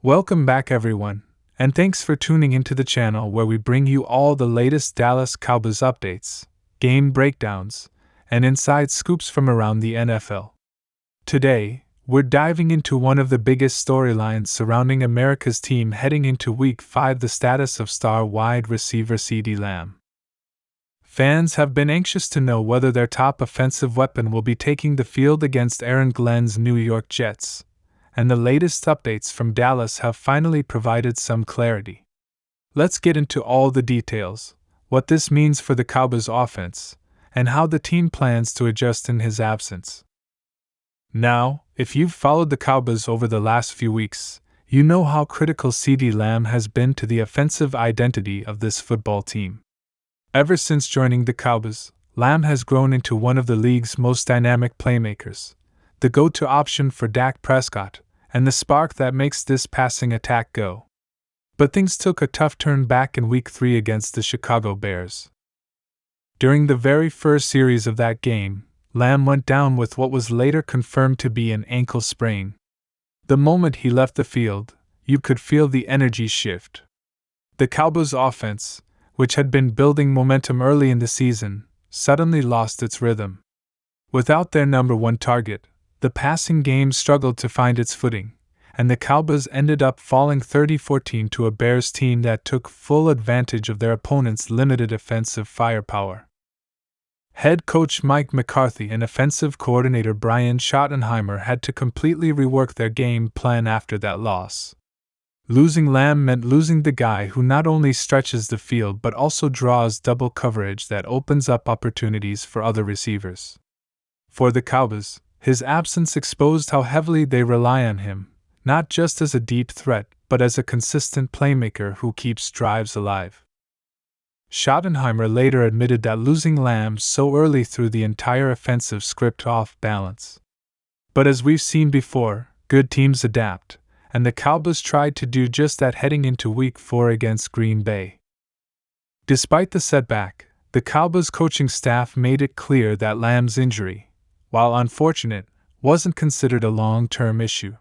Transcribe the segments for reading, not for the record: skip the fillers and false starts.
Welcome back, everyone, and thanks for tuning into the channel where we bring you all the latest Dallas Cowboys updates, game breakdowns, and inside scoops from around the NFL. Today, we're diving into one of the biggest storylines surrounding America's team heading into Week 5: the status of star wide receiver CeeDee Lamb. Fans have been anxious to know whether their top offensive weapon will be taking the field against Aaron Glenn's New York Jets, and the latest updates from Dallas have finally provided some clarity. Let's get into all the details, what this means for the Cowboys offense, and how the team plans to adjust in his absence. Now, if you've followed the Cowboys over the last few weeks, you know how critical CeeDee Lamb has been to the offensive identity of this football team. Ever since joining the Cowboys, Lamb has grown into one of the league's most dynamic playmakers, the go-to option for Dak Prescott, and the spark that makes this passing attack go. But things took a tough turn back in Week 3 against the Chicago Bears. During the very first series of that game, Lamb went down with what was later confirmed to be an ankle sprain. The moment he left the field, you could feel the energy shift. The Cowboys' offense, which had been building momentum early in the season, suddenly lost its rhythm. Without their number one target, the passing game struggled to find its footing, and the Cowboys ended up falling 30-14 to a Bears team that took full advantage of their opponent's limited offensive firepower. Head coach Mike McCarthy and offensive coordinator Brian Schottenheimer had to completely rework their game plan after that loss. Losing Lamb meant losing the guy who not only stretches the field but also draws double coverage that opens up opportunities for other receivers. For the Cowboys, his absence exposed how heavily they rely on him, not just as a deep threat, but as a consistent playmaker who keeps drives alive. Schottenheimer later admitted that losing Lamb so early threw the entire offensive script off balance. But as we've seen before, good teams adapt, and the Cowboys tried to do just that heading into Week 4 against Green Bay. Despite the setback, the Cowboys coaching staff made it clear that Lamb's injury, while unfortunate, wasn't considered a long-term issue.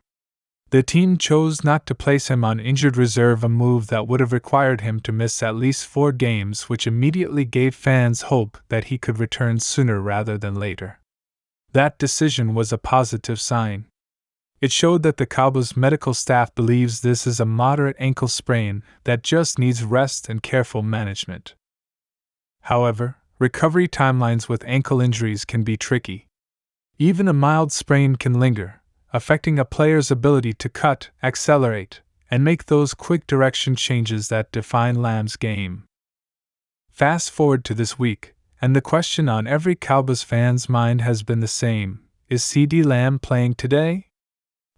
The team chose not to place him on injured reserve, a move that would have required him to miss at least 4 games, which immediately gave fans hope that he could return sooner rather than later. That decision was a positive sign. It showed that the Cowboys' medical staff believes this is a moderate ankle sprain that just needs rest and careful management. However, recovery timelines with ankle injuries can be tricky. Even a mild sprain can linger, affecting a player's ability to cut, accelerate, and make those quick direction changes that define Lamb's game. Fast forward to this week, and the question on every Cowboys fan's mind has been the same: is CeeDee Lamb playing today?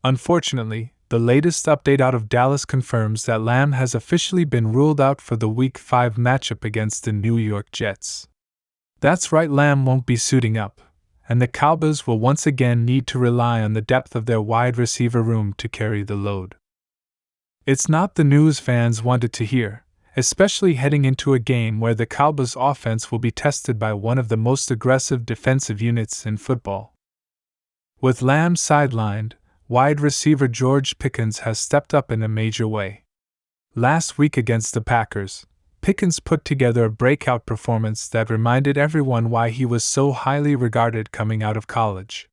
Unfortunately, the latest update out of Dallas confirms that Lamb has officially been ruled out for the Week 5 matchup against the New York Jets. That's right, Lamb won't be suiting up, and the Cowboys will once again need to rely on the depth of their wide receiver room to carry the load. It's not the news fans wanted to hear, especially heading into a game where the Cowboys' offense will be tested by one of the most aggressive defensive units in football. With Lamb sidelined, wide receiver George Pickens has stepped up in a major way. Last week against the Packers, Pickens put together a breakout performance that reminded everyone why he was so highly regarded coming out of college.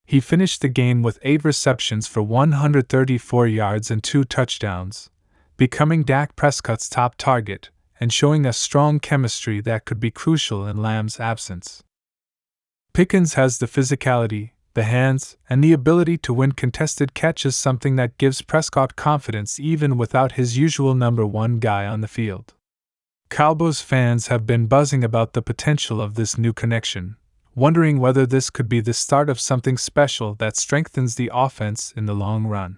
He finished the game with 8 receptions for 134 yards and 2 touchdowns, becoming Dak Prescott's top target and showing a strong chemistry that could be crucial in Lamb's absence. Pickens has the physicality, the hands, and the ability to win contested catches, something that gives Prescott confidence even without his usual number one guy on the field. Cowboys fans have been buzzing about the potential of this new connection, wondering whether this could be the start of something special that strengthens the offense in the long run.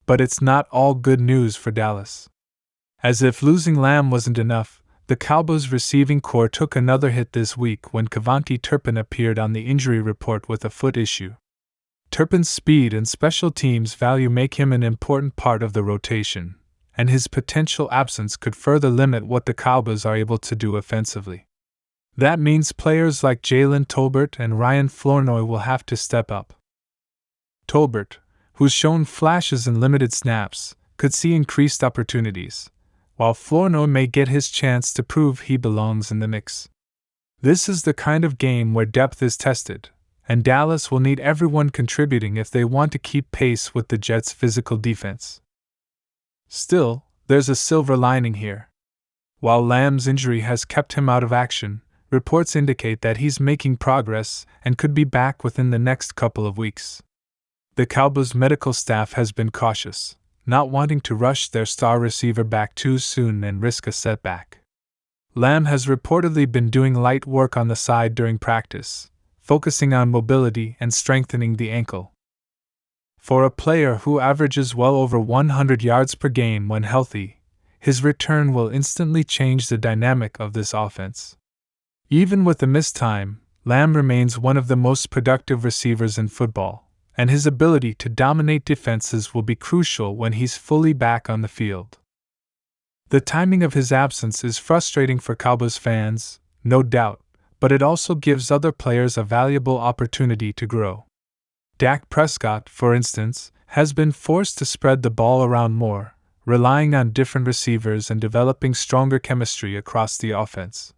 But it's not all good news for Dallas. As if losing Lamb wasn't enough, the Cowboys' receiving corps took another hit this week when Kevontae Turpin appeared on the injury report with a foot issue. Turpin's speed and special teams value make him an important part of the rotation, and his potential absence could further limit what the Cowboys are able to do offensively. That means players like Jalen, Tolbert, and Flournoy will have to step up. Tolbert, who's shown flashes in limited snaps, could see increased opportunities, while Flournoy may get his chance to prove he belongs in the mix. This is the kind of game where depth is tested, and Dallas will need everyone contributing if they want to keep pace with the Jets' physical defense. Still, there's a silver lining here. While Lamb's injury has kept him out of action, reports indicate that he's making progress and could be back within the next couple of weeks. The Cowboys' medical staff has been cautious, not wanting to rush their star receiver back too soon and risk a setback. Lamb has reportedly been doing light work on the side during practice, focusing on mobility and strengthening the ankle. For a player who averages well over 100 yards per game when healthy, his return will instantly change the dynamic of this offense. Even with the missed time, Lamb remains one of the most productive receivers in football, and his ability to dominate defenses will be crucial when he's fully back on the field. The timing of his absence is frustrating for Cowboys fans, no doubt, but it also gives other players a valuable opportunity to grow. Dak Prescott, for instance, has been forced to spread the ball around more, relying on different receivers and developing stronger chemistry across the offense.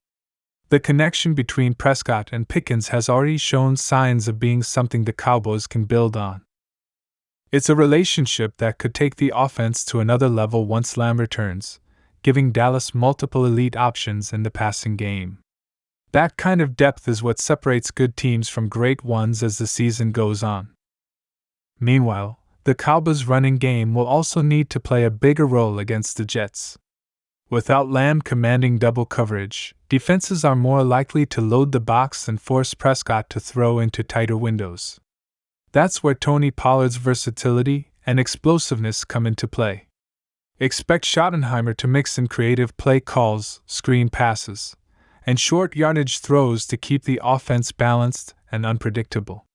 The connection between Prescott and Pickens has already shown signs of being something the Cowboys can build on. It's a relationship that could take the offense to another level once Lamb returns, giving Dallas multiple elite options in the passing game. That kind of depth is what separates good teams from great ones as the season goes on. Meanwhile, the Cowboys' running game will also need to play a bigger role against the Jets. Without Lamb commanding double coverage, defenses are more likely to load the box and force Prescott to throw into tighter windows. That's where Tony Pollard's versatility and explosiveness come into play. Expect Schottenheimer to mix in creative play calls, screen passes, and short yardage throws to keep the offense balanced and unpredictable.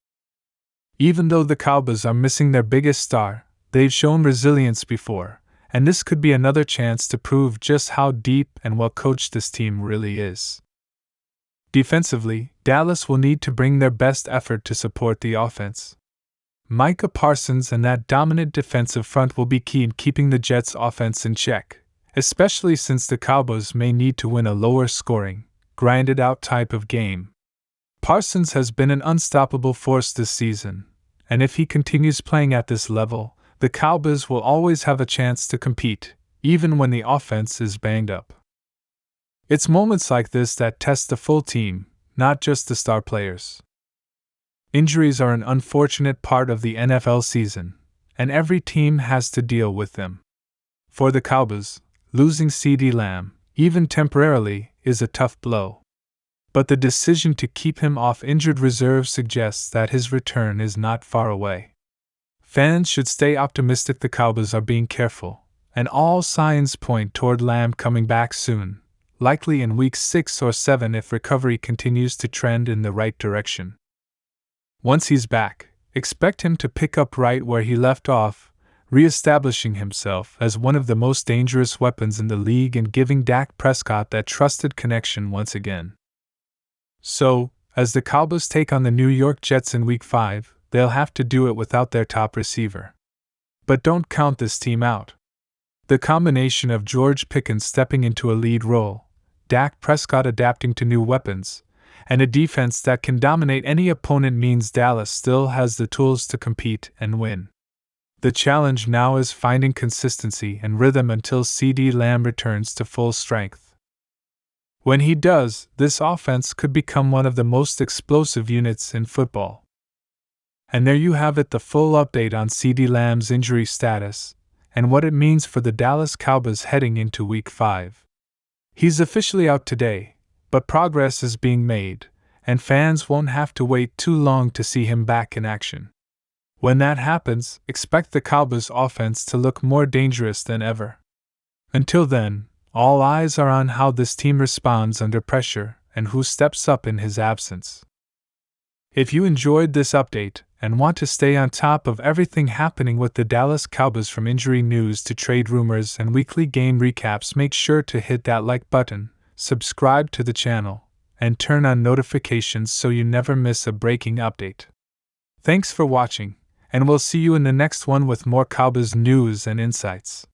Even though the Cowboys are missing their biggest star, they've shown resilience before, and this could be another chance to prove just how deep and well coached this team really is. Defensively, Dallas will need to bring their best effort to support the offense. Micah Parsons and that dominant defensive front will be key in keeping the Jets' offense in check, especially since the Cowboys may need to win a lower-scoring, grinded-out type of game. Parsons has been an unstoppable force this season, and if he continues playing at this level, the Cowboys will always have a chance to compete, even when the offense is banged up. It's moments like this that test the full team, not just the star players. Injuries are an unfortunate part of the NFL season, and every team has to deal with them. For the Cowboys, losing CeeDee Lamb, even temporarily, is a tough blow. But the decision to keep him off injured reserve suggests that his return is not far away. Fans should stay optimistic. The Cowboys are being careful, and all signs point toward Lamb coming back soon, likely in week 6 or 7 if recovery continues to trend in the right direction. Once he's back, expect him to pick up right where he left off, re-establishing himself as one of the most dangerous weapons in the league and giving Dak Prescott that trusted connection once again. So, as the Cowboys take on the New York Jets in Week 5, they'll have to do it without their top receiver. But don't count this team out. The combination of George Pickens stepping into a lead role, Dak Prescott adapting to new weapons, and a defense that can dominate any opponent means Dallas still has the tools to compete and win. The challenge now is finding consistency and rhythm until CeeDee Lamb returns to full strength. When he does, this offense could become one of the most explosive units in football. And there you have it, the full update on CeeDee Lamb's injury status and what it means for the Dallas Cowboys heading into Week 5. He's officially out today, but progress is being made, and fans won't have to wait too long to see him back in action. When that happens, expect the Cowboys' offense to look more dangerous than ever. Until then, all eyes are on how this team responds under pressure and who steps up in his absence. If you enjoyed this update and want to stay on top of everything happening with the Dallas Cowboys from injury news to trade rumors and weekly game recaps, make sure to hit that like button, subscribe to the channel, and turn on notifications so you never miss a breaking update. Thanks for watching, and we'll see you in the next one with more Cowboys news and insights.